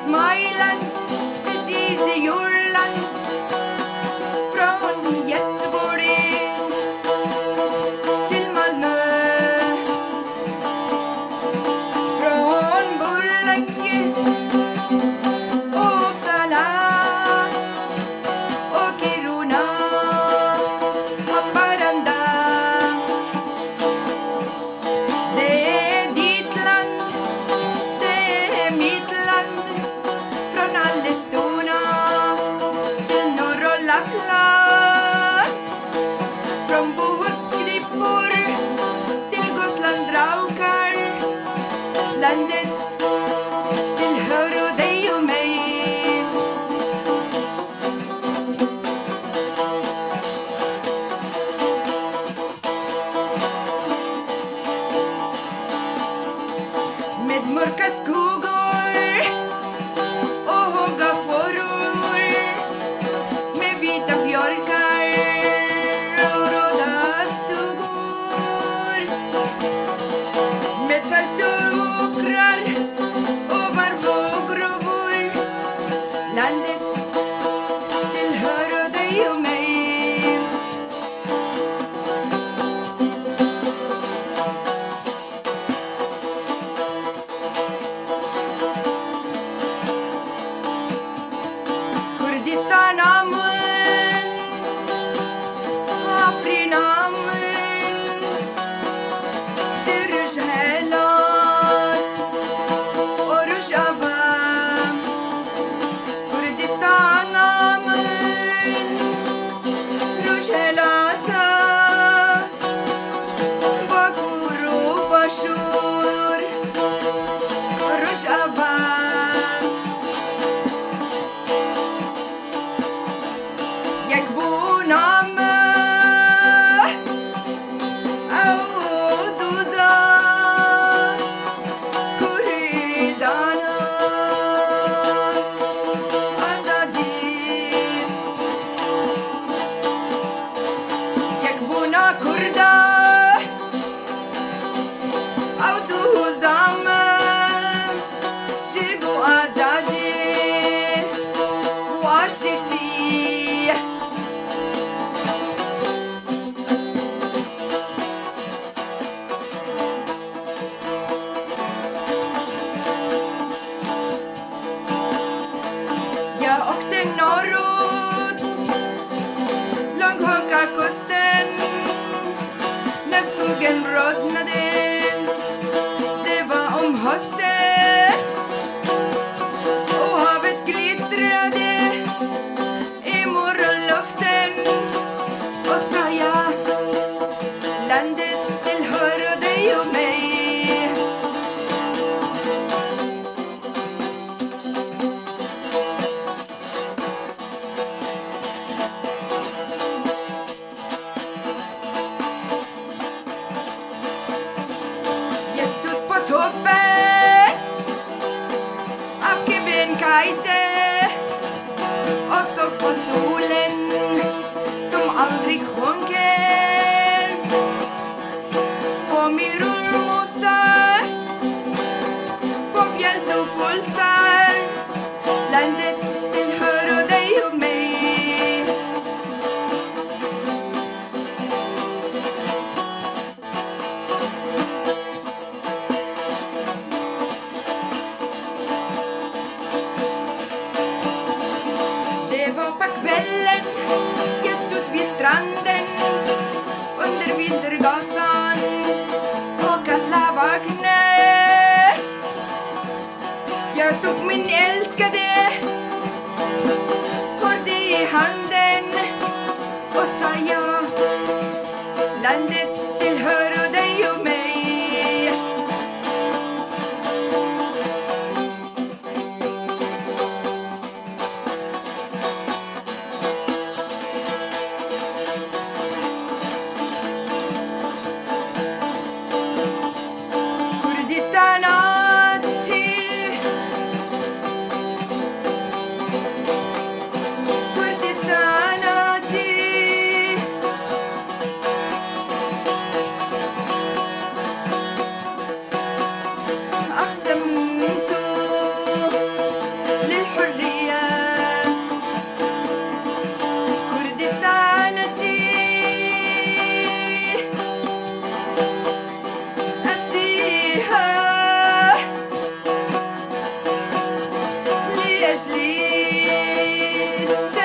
Smiland, precis i Jylland, från Göteborg till Malmö, från Borlänge och Uppsala och Kiruna, Haparanda. Det är ditt land, det är mitt land. Från Allestona till norr och Lappland, från Bohusklippor till Gotland Draukar, landet tillhör dig och mig. Med mörka skogar och höga fåror, med vita björkar och röda stugor, med fältåkrar och varvågruvor, landet tillhör dig och mig. Kurdistan amun, Afrin amun, Jerusalem och Rojava. Kurdistan amun, Rojalata, Bakur och Bashur, Rojava. Yakbunama Auduza Kuridana Azadi Yakbuna Kurda Auduzama Jibu Azadi Washiti. Jag åkte norrut, långt Höga kusten, när skogen rodnade. Det var om hösten och havet glittrade i morgonluften. Och sa jag, landet tillhör dig och mig. Toppen av Kebnekaise och såg på solen som aldrig sjunker, på myror motsar, på fjälltofulsar, landet tillhör dig och mig. På kvällen jag stod vid stranden under Vintergatan och alla vaknade. Jag tog min älskade hårde i handen och sa ja, landet tillhör dig och mig. Kurdistan Say